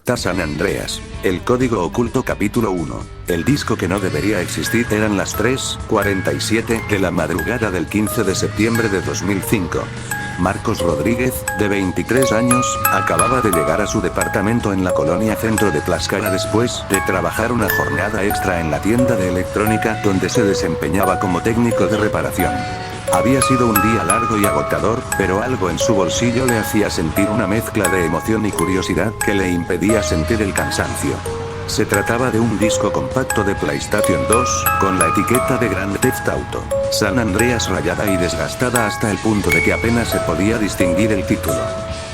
Rockstar San Andreas. El código oculto capítulo 1. El disco que no debería existir. Eran las 3:47 de la madrugada del 15 de septiembre de 2005. Marcos Rodríguez, de 23 años, acababa de llegar a su departamento en la colonia centro de Tlaxcala después de trabajar una jornada extra en la tienda de electrónica donde se desempeñaba como técnico de reparación. Había sido un día largo y agotador, pero algo en su bolsillo le hacía sentir una mezcla de emoción y curiosidad que le impedía sentir el cansancio. Se trataba de un disco compacto de PlayStation 2, con la etiqueta de Grand Theft Auto San Andreas rayada y desgastada hasta el punto de que apenas se podía distinguir el título.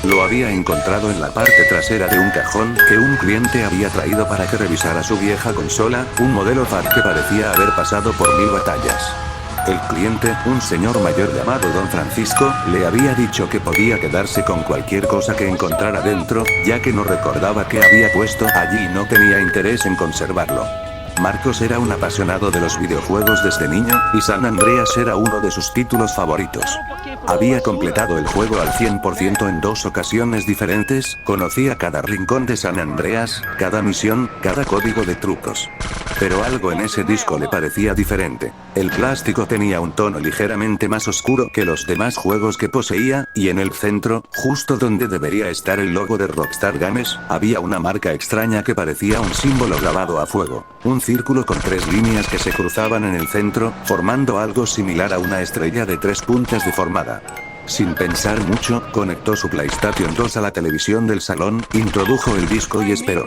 Lo había encontrado en la parte trasera de un cajón que un cliente había traído para que revisara su vieja consola, un modelo FAT que parecía haber pasado por 1000 batallas. El cliente, un señor mayor llamado Don Francisco, le había dicho que podía quedarse con cualquier cosa que encontrara dentro, ya que no recordaba qué había puesto allí y no tenía interés en conservarlo. Marcos era un apasionado de los videojuegos desde niño, y San Andreas era uno de sus títulos favoritos. Había completado el juego al 100% en 2 ocasiones diferentes, conocía cada rincón de San Andreas, cada misión, cada código de trucos. Pero algo en ese disco le parecía diferente. El plástico tenía un tono ligeramente más oscuro que los demás juegos que poseía, y en el centro, justo donde debería estar el logo de Rockstar Games, había una marca extraña que parecía un símbolo grabado a fuego. Un círculo con 3 líneas que se cruzaban en el centro, formando algo similar a una estrella de 3 puntas deformada. Sin pensar mucho, conectó su PlayStation 2 a la televisión del salón, introdujo el disco y esperó.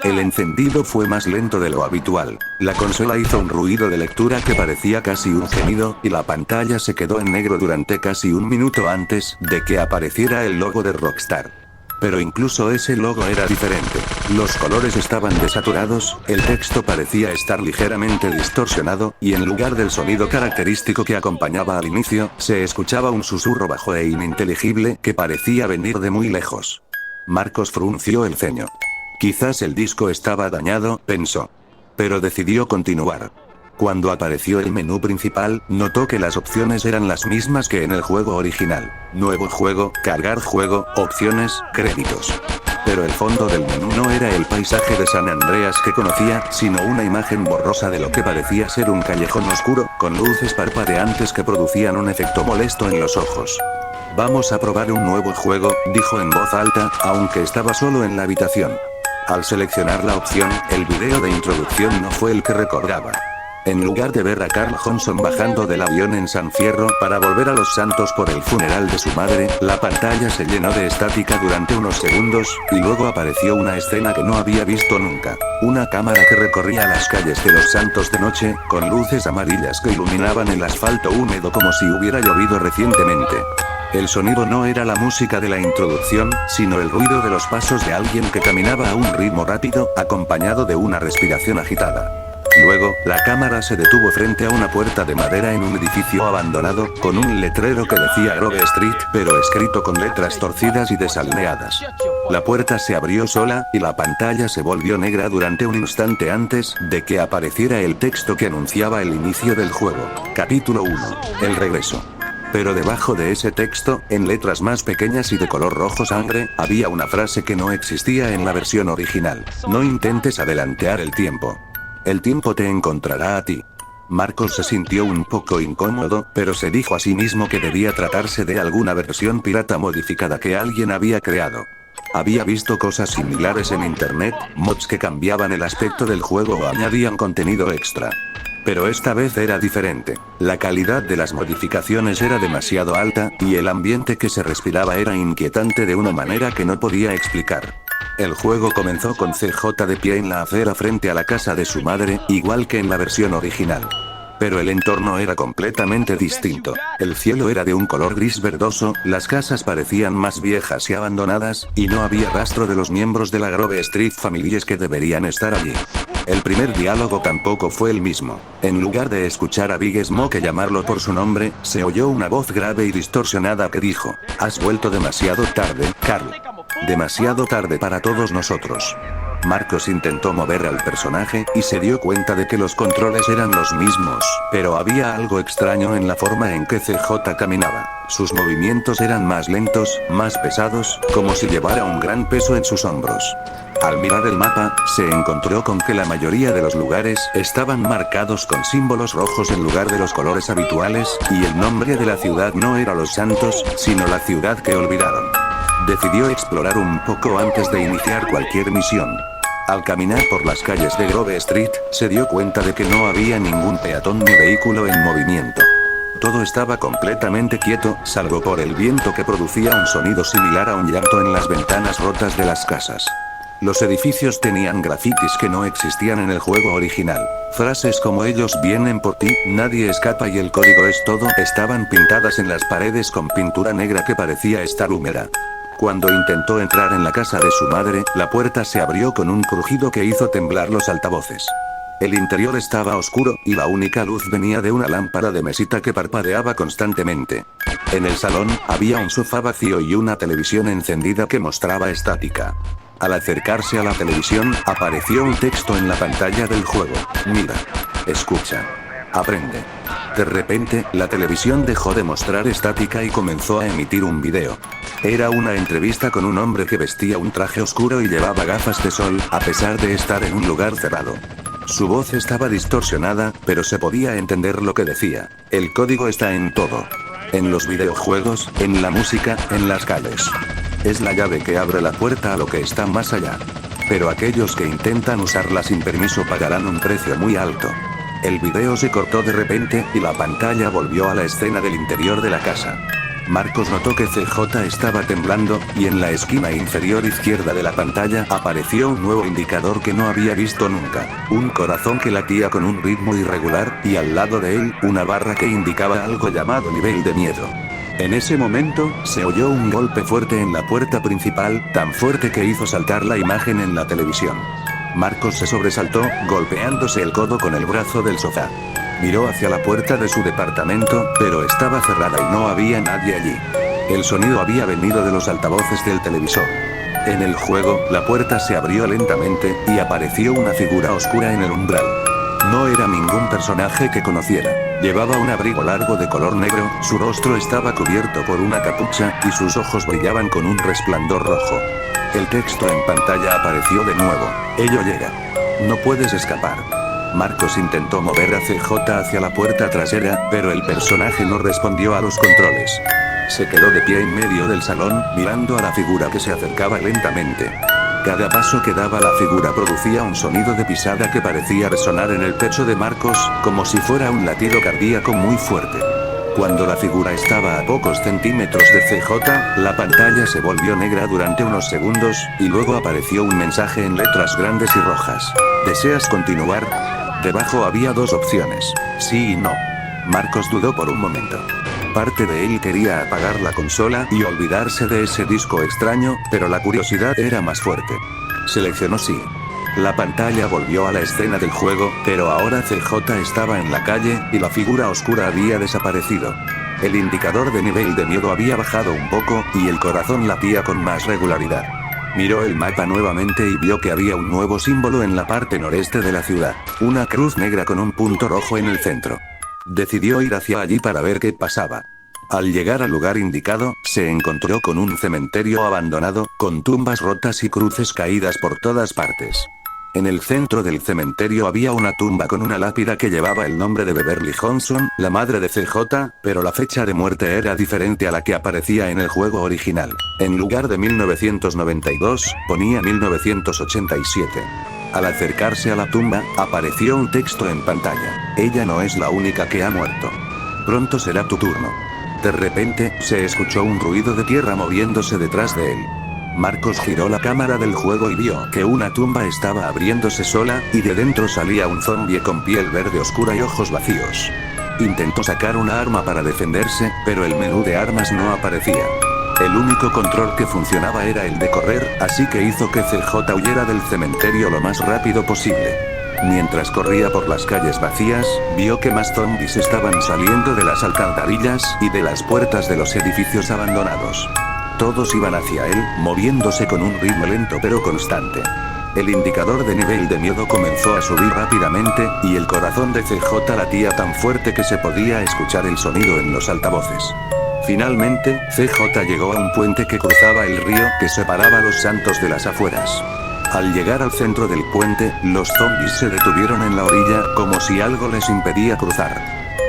El encendido fue más lento de lo habitual. La consola hizo un ruido de lectura que parecía casi un gemido, y la pantalla se quedó en negro durante casi un minuto antes de que apareciera el logo de Rockstar. Pero incluso ese logo era diferente. Los colores estaban desaturados, el texto parecía estar ligeramente distorsionado, y en lugar del sonido característico que acompañaba al inicio, se escuchaba un susurro bajo e ininteligible que parecía venir de muy lejos. Marcos frunció el ceño. Quizás el disco estaba dañado, pensó. Pero decidió continuar. Cuando apareció el menú principal, notó que las opciones eran las mismas que en el juego original. Nuevo juego, cargar juego, opciones, créditos. Pero el fondo del menú no era el paisaje de San Andreas que conocía, sino una imagen borrosa de lo que parecía ser un callejón oscuro, con luces parpadeantes que producían un efecto molesto en los ojos. Vamos a probar un nuevo juego, dijo en voz alta, aunque estaba solo en la habitación. Al seleccionar la opción, el video de introducción no fue el que recordaba. En lugar de ver a Carl Johnson bajando del avión en San Fierro para volver a Los Santos por el funeral de su madre, la pantalla se llenó de estática durante unos segundos, y luego apareció una escena que no había visto nunca. Una cámara que recorría las calles de Los Santos de noche, con luces amarillas que iluminaban el asfalto húmedo como si hubiera llovido recientemente. El sonido no era la música de la introducción, sino el ruido de los pasos de alguien que caminaba a un ritmo rápido, acompañado de una respiración agitada. Luego, la cámara se detuvo frente a una puerta de madera en un edificio abandonado, con un letrero que decía Grove Street, pero escrito con letras torcidas y desalineadas. La puerta se abrió sola, y la pantalla se volvió negra durante un instante antes de que apareciera el texto que anunciaba el inicio del juego. Capítulo 1. El regreso. Pero debajo de ese texto, en letras más pequeñas y de color rojo sangre, había una frase que no existía en la versión original. No intentes adelantar el tiempo. El tiempo te encontrará a ti. Marcos se sintió un poco incómodo, pero se dijo a sí mismo que debía tratarse de alguna versión pirata modificada que alguien había creado. Había visto cosas similares en internet, mods que cambiaban el aspecto del juego o añadían contenido extra. Pero esta vez era diferente. La calidad de las modificaciones era demasiado alta, y el ambiente que se respiraba era inquietante de una manera que no podía explicar. El juego comenzó con CJ de pie en la acera frente a la casa de su madre, igual que en la versión original. Pero el entorno era completamente distinto. El cielo era de un color gris verdoso, las casas parecían más viejas y abandonadas, y no había rastro de los miembros de la Grove Street Families que deberían estar allí. El primer diálogo tampoco fue el mismo. En lugar de escuchar a Big Smoke llamarlo por su nombre, se oyó una voz grave y distorsionada que dijo: "Has vuelto demasiado tarde, Carl. Demasiado tarde para todos nosotros". Marcos intentó mover al personaje, y se dio cuenta de que los controles eran los mismos, pero había algo extraño en la forma en que CJ caminaba. Sus movimientos eran más lentos, más pesados, como si llevara un gran peso en sus hombros. Al mirar el mapa, se encontró con que la mayoría de los lugares estaban marcados con símbolos rojos en lugar de los colores habituales, y el nombre de la ciudad no era Los Santos, sino la ciudad que olvidaron. Decidió explorar un poco antes de iniciar cualquier misión. Al caminar por las calles de Grove Street, se dio cuenta de que no había ningún peatón ni vehículo en movimiento. Todo estaba completamente quieto, salvo por el viento que producía un sonido similar a un llanto en las ventanas rotas de las casas. Los edificios tenían grafitis que no existían en el juego original. Frases como "ellos vienen por ti", "nadie escapa" y "el código es todo" estaban pintadas en las paredes con pintura negra que parecía estar húmeda. Cuando intentó entrar en la casa de su madre, la puerta se abrió con un crujido que hizo temblar los altavoces. El interior estaba oscuro, y la única luz venía de una lámpara de mesita que parpadeaba constantemente. En el salón, había un sofá vacío y una televisión encendida que mostraba estática. Al acercarse a la televisión, apareció un texto en la pantalla del juego: "Mira. Escucha. Aprende". De repente, la televisión dejó de mostrar estática y comenzó a emitir un video. Era una entrevista con un hombre que vestía un traje oscuro y llevaba gafas de sol, a pesar de estar en un lugar cerrado. Su voz estaba distorsionada, pero se podía entender lo que decía. El código está en todo. En los videojuegos, en la música, en las calles. Es la llave que abre la puerta a lo que está más allá. Pero aquellos que intentan usarla sin permiso pagarán un precio muy alto. El video se cortó de repente, y la pantalla volvió a la escena del interior de la casa. Marcos notó que CJ estaba temblando, y en la esquina inferior izquierda de la pantalla apareció un nuevo indicador que no había visto nunca. Un corazón que latía con un ritmo irregular, y al lado de él, una barra que indicaba algo llamado nivel de miedo. En ese momento, se oyó un golpe fuerte en la puerta principal, tan fuerte que hizo saltar la imagen en la televisión. Marcos se sobresaltó, golpeándose el codo con el brazo del sofá. Miró hacia la puerta de su departamento, pero estaba cerrada y no había nadie allí. El sonido había venido de los altavoces del televisor. En el juego, la puerta se abrió lentamente, y apareció una figura oscura en el umbral. No era ningún personaje que conociera. Llevaba un abrigo largo de color negro, su rostro estaba cubierto por una capucha, y sus ojos brillaban con un resplandor rojo. El texto en pantalla apareció de nuevo: "Ello llega. No puedes escapar". Marcos intentó mover a CJ hacia la puerta trasera, pero el personaje no respondió a los controles. Se quedó de pie en medio del salón, mirando a la figura que se acercaba lentamente. Cada paso que daba la figura producía un sonido de pisada que parecía resonar en el pecho de Marcos, como si fuera un latido cardíaco muy fuerte. Cuando la figura estaba a pocos centímetros de CJ, la pantalla se volvió negra durante unos segundos, y luego apareció un mensaje en letras grandes y rojas: "¿Deseas continuar?". Debajo había dos opciones: sí y no. Marcos dudó por un momento. Parte de él quería apagar la consola y olvidarse de ese disco extraño, pero la curiosidad era más fuerte. Seleccionó sí. La pantalla volvió a la escena del juego, pero ahora CJ estaba en la calle, y la figura oscura había desaparecido. El indicador de nivel de miedo había bajado un poco, y el corazón latía con más regularidad. Miró el mapa nuevamente y vio que había un nuevo símbolo en la parte noreste de la ciudad: una cruz negra con un punto rojo en el centro. Decidió ir hacia allí para ver qué pasaba. Al llegar al lugar indicado, se encontró con un cementerio abandonado, con tumbas rotas y cruces caídas por todas partes. En el centro del cementerio había una tumba con una lápida que llevaba el nombre de Beverly Johnson, la madre de CJ, pero la fecha de muerte era diferente a la que aparecía en el juego original. En lugar de 1992, ponía 1987. Al acercarse a la tumba, apareció un texto en pantalla: "Ella no es la única que ha muerto. Pronto será tu turno". De repente, se escuchó un ruido de tierra moviéndose detrás de él. Marcos giró la cámara del juego y vio que una tumba estaba abriéndose sola, y de dentro salía un zombie con piel verde oscura y ojos vacíos. Intentó sacar una arma para defenderse, pero el menú de armas no aparecía. El único control que funcionaba era el de correr, así que hizo que CJ huyera del cementerio lo más rápido posible. Mientras corría por las calles vacías, vio que más zombies estaban saliendo de las alcantarillas y de las puertas de los edificios abandonados. Todos iban hacia él, moviéndose con un ritmo lento pero constante. El indicador de nivel de miedo comenzó a subir rápidamente, y el corazón de CJ latía tan fuerte que se podía escuchar el sonido en los altavoces. Finalmente, CJ llegó a un puente que cruzaba el río que separaba Los Santos de las afueras. Al llegar al centro del puente, los zombies se detuvieron en la orilla, como si algo les impedía cruzar.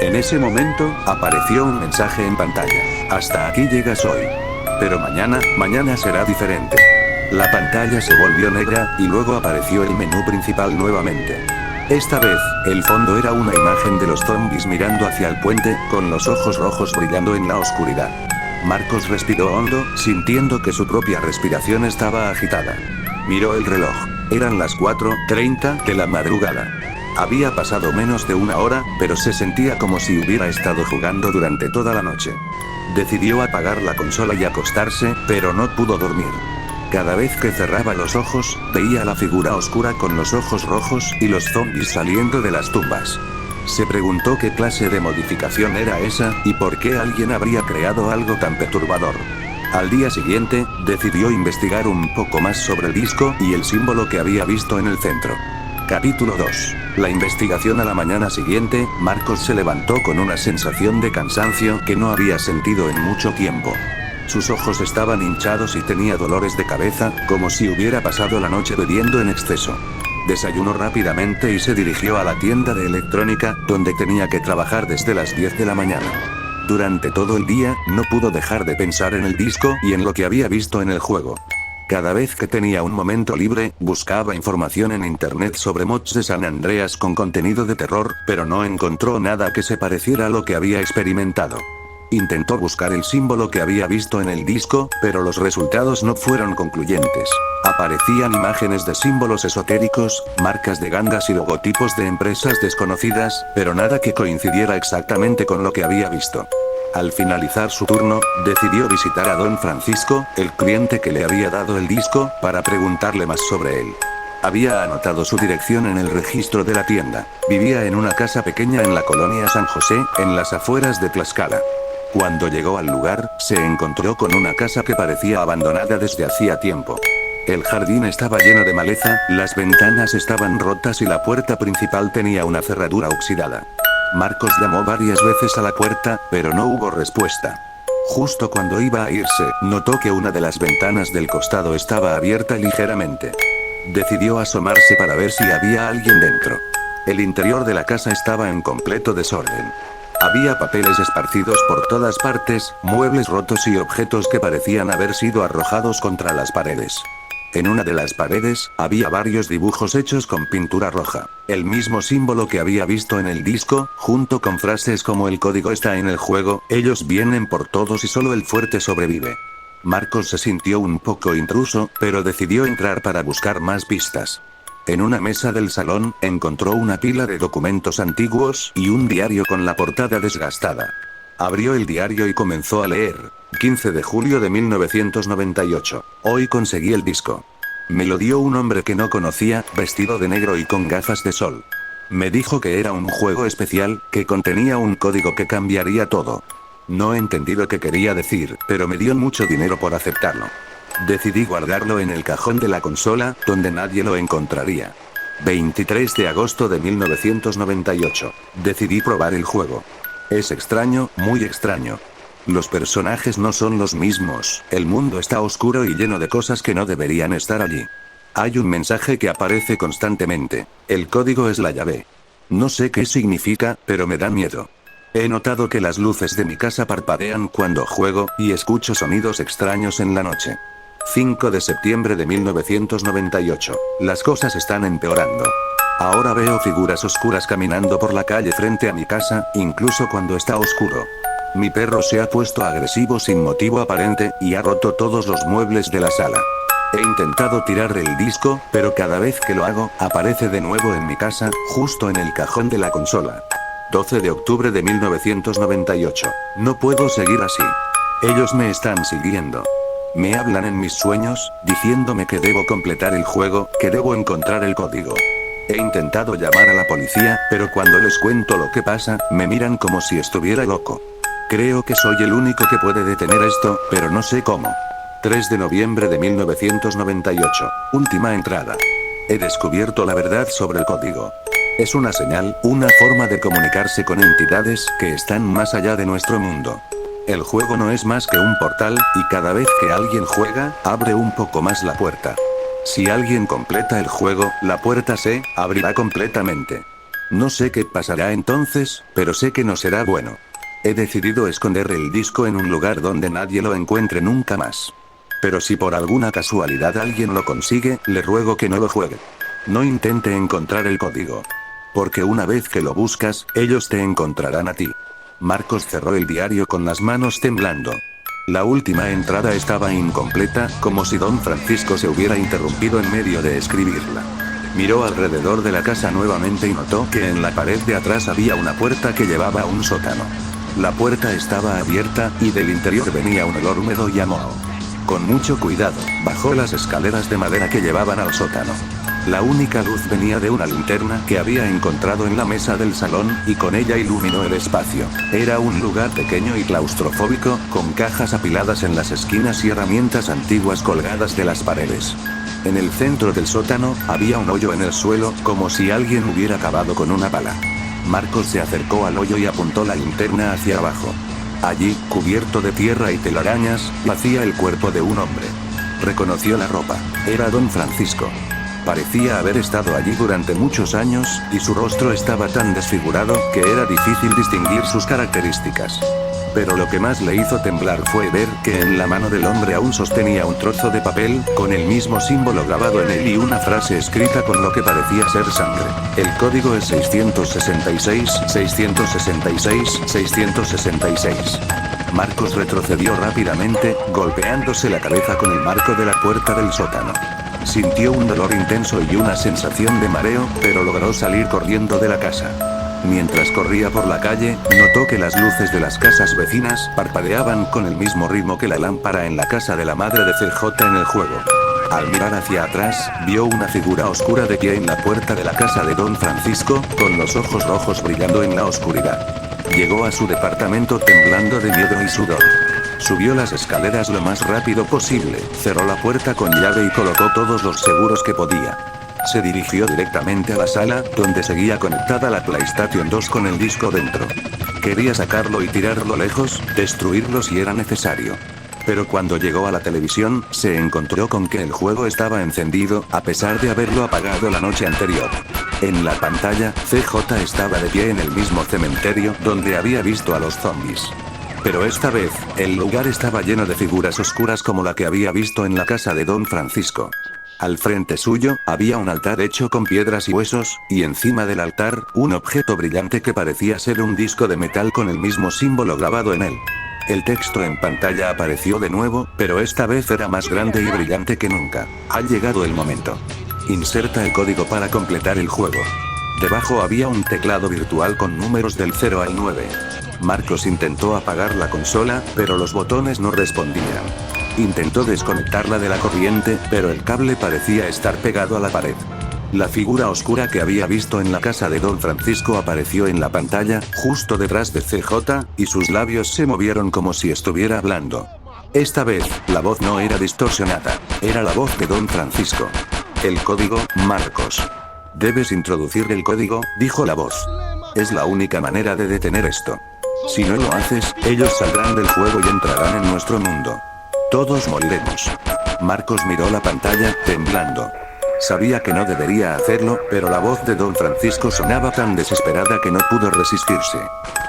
En ese momento, apareció un mensaje en pantalla. Hasta aquí llegas hoy. Pero mañana será diferente. La pantalla se volvió negra, y luego apareció el menú principal nuevamente. Esta vez, el fondo era una imagen de los zombies mirando hacia el puente, con los ojos rojos brillando en la oscuridad. Marcos respiró hondo, sintiendo que su propia respiración estaba agitada. Miró el reloj. Eran las 4:30 de la madrugada. Había pasado menos de una hora, pero se sentía como si hubiera estado jugando durante toda la noche. Decidió apagar la consola y acostarse, pero no pudo dormir. Cada vez que cerraba los ojos, veía la figura oscura con los ojos rojos y los zombies saliendo de las tumbas. Se preguntó qué clase de modificación era esa, y por qué alguien habría creado algo tan perturbador. Al día siguiente, decidió investigar un poco más sobre el disco y el símbolo que había visto en el centro. Capítulo 2. La investigación. A la mañana siguiente, Marcos se levantó con una sensación de cansancio que no había sentido en mucho tiempo. Sus ojos estaban hinchados y tenía dolores de cabeza, como si hubiera pasado la noche bebiendo en exceso. Desayunó rápidamente y se dirigió a la tienda de electrónica, donde tenía que trabajar desde las 10 de la mañana. Durante todo el día, no pudo dejar de pensar en el disco y en lo que había visto en el juego. Cada vez que tenía un momento libre, buscaba información en internet sobre mods de San Andreas con contenido de terror, pero no encontró nada que se pareciera a lo que había experimentado. Intentó buscar el símbolo que había visto en el disco, pero los resultados no fueron concluyentes. Aparecían imágenes de símbolos esotéricos, marcas de gangas y logotipos de empresas desconocidas, pero nada que coincidiera exactamente con lo que había visto. Al finalizar su turno, decidió visitar a Don Francisco, el cliente que le había dado el disco, para preguntarle más sobre él. Había anotado su dirección en el registro de la tienda. Vivía en una casa pequeña en la colonia San José, en las afueras de Tlaxcala. Cuando llegó al lugar, se encontró con una casa que parecía abandonada desde hacía tiempo. El jardín estaba lleno de maleza, las ventanas estaban rotas y la puerta principal tenía una cerradura oxidada. Marcos llamó varias veces a la puerta, pero no hubo respuesta. Justo cuando iba a irse, notó que una de las ventanas del costado estaba abierta ligeramente. Decidió asomarse para ver si había alguien dentro. El interior de la casa estaba en completo desorden. Había papeles esparcidos por todas partes, muebles rotos y objetos que parecían haber sido arrojados contra las paredes. En una de las paredes, había varios dibujos hechos con pintura roja. El mismo símbolo que había visto en el disco, junto con frases como "el código está en el juego, ellos vienen por todos y solo el fuerte sobrevive". Marcos se sintió un poco intruso, pero decidió entrar para buscar más pistas. En una mesa del salón, encontró una pila de documentos antiguos y un diario con la portada desgastada. Abrió el diario y comenzó a leer. 15 de julio de 1998. Hoy conseguí el disco. Me lo dio un hombre que no conocía, vestido de negro y con gafas de sol. Me dijo que era un juego especial, que contenía un código que cambiaría todo. No entendí lo que quería decir, pero me dio mucho dinero por aceptarlo. Decidí guardarlo en el cajón de la consola, donde nadie lo encontraría. 23 de agosto de 1998. Decidí probar el juego. Es extraño, muy extraño. Los personajes no son los mismos, el mundo está oscuro y lleno de cosas que no deberían estar allí. Hay un mensaje que aparece constantemente. El código es la llave. No sé qué significa, pero me da miedo. He notado que las luces de mi casa parpadean cuando juego, y escucho sonidos extraños en la noche. 5 de septiembre de 1998. Las cosas están empeorando. Ahora veo figuras oscuras caminando por la calle frente a mi casa, incluso cuando está oscuro. Mi perro se ha puesto agresivo sin motivo aparente, y ha roto todos los muebles de la sala. He intentado tirar el disco, pero cada vez que lo hago, aparece de nuevo en mi casa, justo en el cajón de la consola. 12 de octubre de 1998. No puedo seguir así. Ellos me están siguiendo. Me hablan en mis sueños, diciéndome que debo completar el juego, que debo encontrar el código. He intentado llamar a la policía, pero cuando les cuento lo que pasa, me miran como si estuviera loco. Creo que soy el único que puede detener esto, pero no sé cómo. 3 de noviembre de 1998. Última entrada. He descubierto la verdad sobre el código. Es una señal, una forma de comunicarse con entidades que están más allá de nuestro mundo. El juego no es más que un portal, y cada vez que alguien juega, abre un poco más la puerta. Si alguien completa el juego, la puerta se abrirá completamente. No sé qué pasará entonces, pero sé que no será bueno. He decidido esconder el disco en un lugar donde nadie lo encuentre nunca más. Pero si por alguna casualidad alguien lo consigue, le ruego que no lo juegue. No intente encontrar el código. Porque una vez que lo buscas, ellos te encontrarán a ti. Marcos cerró el diario con las manos temblando. La última entrada estaba incompleta, como si don Francisco se hubiera interrumpido en medio de escribirla. Miró alrededor de la casa nuevamente y notó que en la pared de atrás había una puerta que llevaba a un sótano. La puerta estaba abierta, y del interior venía un olor húmedo y a moho. Con mucho cuidado, bajó las escaleras de madera que llevaban al sótano. La única luz venía de una linterna que había encontrado en la mesa del salón, y con ella iluminó el espacio. Era un lugar pequeño y claustrofóbico, con cajas apiladas en las esquinas y herramientas antiguas colgadas de las paredes. En el centro del sótano, había un hoyo en el suelo, como si alguien hubiera cavado con una pala. Marcos se acercó al hoyo y apuntó la linterna hacia abajo. Allí, cubierto de tierra y telarañas, yacía el cuerpo de un hombre. Reconoció la ropa. Era don Francisco. Parecía haber estado allí durante muchos años, y su rostro estaba tan desfigurado que era difícil distinguir sus características. Pero lo que más le hizo temblar fue ver que en la mano del hombre aún sostenía un trozo de papel, con el mismo símbolo grabado en él y una frase escrita con lo que parecía ser sangre. El código es 666, 666, 666. Marcos retrocedió rápidamente, golpeándose la cabeza con el marco de la puerta del sótano. Sintió un dolor intenso y una sensación de mareo, pero logró salir corriendo de la casa. Mientras corría por la calle, notó que las luces de las casas vecinas parpadeaban con el mismo ritmo que la lámpara en la casa de la madre de CJ en el juego. Al mirar hacia atrás, vio una figura oscura de pie en la puerta de la casa de don Francisco, con los ojos rojos brillando en la oscuridad. Llegó a su departamento temblando de miedo y sudor. Subió las escaleras lo más rápido posible, cerró la puerta con llave y colocó todos los seguros que podía. Se dirigió directamente a la sala, donde seguía conectada la PlayStation 2 con el disco dentro. Quería sacarlo y tirarlo lejos, destruirlo si era necesario. Pero cuando llegó a la televisión, se encontró con que el juego estaba encendido, a pesar de haberlo apagado la noche anterior. En la pantalla, CJ estaba de pie en el mismo cementerio donde había visto a los zombies. Pero esta vez, el lugar estaba lleno de figuras oscuras como la que había visto en la casa de don Francisco. Al frente suyo, había un altar hecho con piedras y huesos, y encima del altar, un objeto brillante que parecía ser un disco de metal con el mismo símbolo grabado en él. El texto en pantalla apareció de nuevo, pero esta vez era más grande y brillante que nunca. Ha llegado el momento. Inserta el código para completar el juego. Debajo había un teclado virtual con números del 0 al 9. Marcos intentó apagar la consola, pero los botones no respondían. Intentó desconectarla de la corriente, pero el cable parecía estar pegado a la pared. La figura oscura que había visto en la casa de don Francisco apareció en la pantalla, justo detrás de CJ, y sus labios se movieron como si estuviera hablando. Esta vez, la voz no era distorsionada, era la voz de don Francisco. El código, Marcos. Debes introducir el código, dijo la voz. Es la única manera de detener esto. Si no lo haces, ellos saldrán del juego y entrarán en nuestro mundo. Todos moriremos. Marcos miró la pantalla, temblando. Sabía que no debería hacerlo, pero la voz de don Francisco sonaba tan desesperada que no pudo resistirse.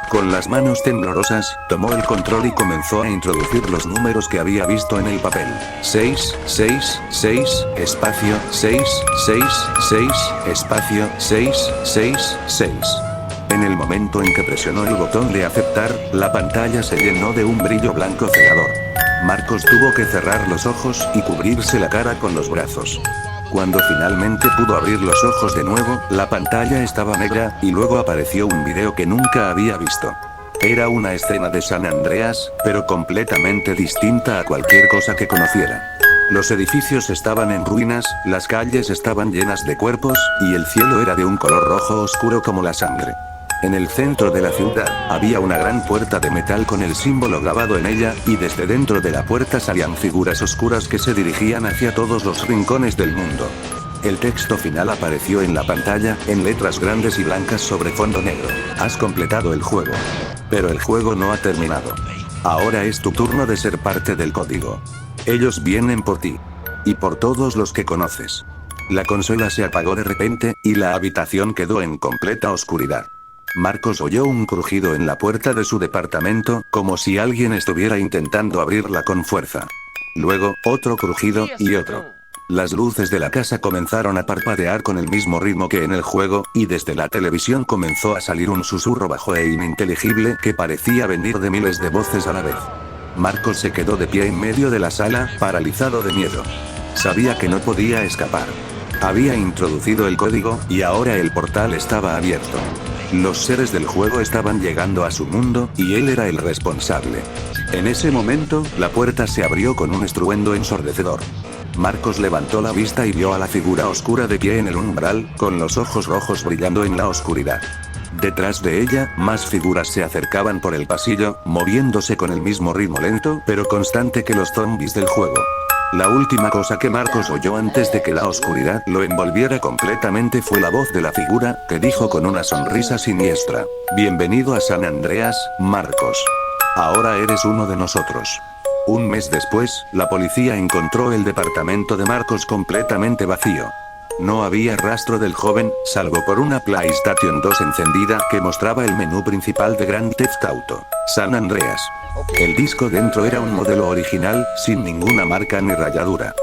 Con las manos temblorosas, tomó el control y comenzó a introducir los números que había visto en el papel. 6, 6, 6, espacio, 6, 6, 6, espacio, 6, 6, 6. En el momento en que presionó el botón de aceptar, la pantalla se llenó de un brillo blanco cegador. Marcos tuvo que cerrar los ojos y cubrirse la cara con los brazos. Cuando finalmente pudo abrir los ojos de nuevo, la pantalla estaba negra, y luego apareció un video que nunca había visto. Era una escena de San Andreas, pero completamente distinta a cualquier cosa que conociera. Los edificios estaban en ruinas, las calles estaban llenas de cuerpos, y el cielo era de un color rojo oscuro como la sangre. En el centro de la ciudad, había una gran puerta de metal con el símbolo grabado en ella, y desde dentro de la puerta salían figuras oscuras que se dirigían hacia todos los rincones del mundo. El texto final apareció en la pantalla, en letras grandes y blancas sobre fondo negro. Has completado el juego. Pero el juego no ha terminado. Ahora es tu turno de ser parte del código. Ellos vienen por ti. y por todos los que conoces. La consola se apagó de repente, y la habitación quedó en completa oscuridad. Marcos oyó un crujido en la puerta de su departamento, como si alguien estuviera intentando abrirla con fuerza. Luego, otro crujido, y otro. Las luces de la casa comenzaron a parpadear con el mismo ritmo que en el juego, y desde la televisión comenzó a salir un susurro bajo e ininteligible que parecía venir de miles de voces a la vez. Marcos se quedó de pie en medio de la sala, paralizado de miedo. Sabía que no podía escapar. Había introducido el código, y ahora el portal estaba abierto. Los seres del juego estaban llegando a su mundo, y él era el responsable. En ese momento, la puerta se abrió con un estruendo ensordecedor. Marcos levantó la vista y vio a la figura oscura de pie en el umbral, con los ojos rojos brillando en la oscuridad. Detrás de ella, más figuras se acercaban por el pasillo, moviéndose con el mismo ritmo lento pero constante que los zombies del juego. La última cosa que Marcos oyó antes de que la oscuridad lo envolviera completamente fue la voz de la figura, que dijo con una sonrisa siniestra: "Bienvenido a San Andreas, Marcos. Ahora eres uno de nosotros". Un mes después, la policía encontró el departamento de Marcos completamente vacío. No había rastro del joven, salvo por una PlayStation 2 encendida que mostraba el menú principal de Grand Theft Auto: San Andreas. El disco dentro era un modelo original, sin ninguna marca ni rayadura.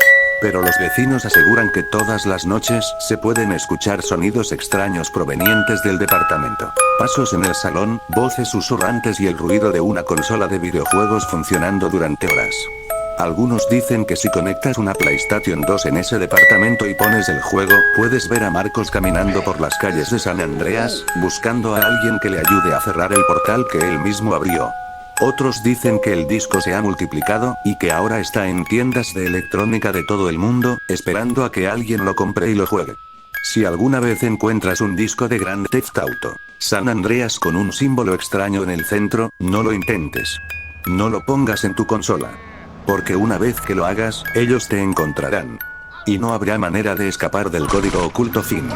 Pero los vecinos aseguran que todas las noches se pueden escuchar sonidos extraños provenientes del departamento. Pasos en el salón, voces susurrantes y el ruido de una consola de videojuegos funcionando durante horas. Algunos dicen que si conectas una PlayStation 2 en ese departamento y pones el juego, puedes ver a Marcos caminando por las calles de San Andreas, buscando a alguien que le ayude a cerrar el portal que él mismo abrió. Otros dicen que el disco se ha multiplicado, y que ahora está en tiendas de electrónica de todo el mundo, esperando a que alguien lo compre y lo juegue. Si alguna vez encuentras un disco de Grand Theft Auto San Andreas con un símbolo extraño en el centro, no lo intentes. No lo pongas en tu consola. Porque una vez que lo hagas, ellos te encontrarán. Y no habrá manera de escapar del código oculto fin.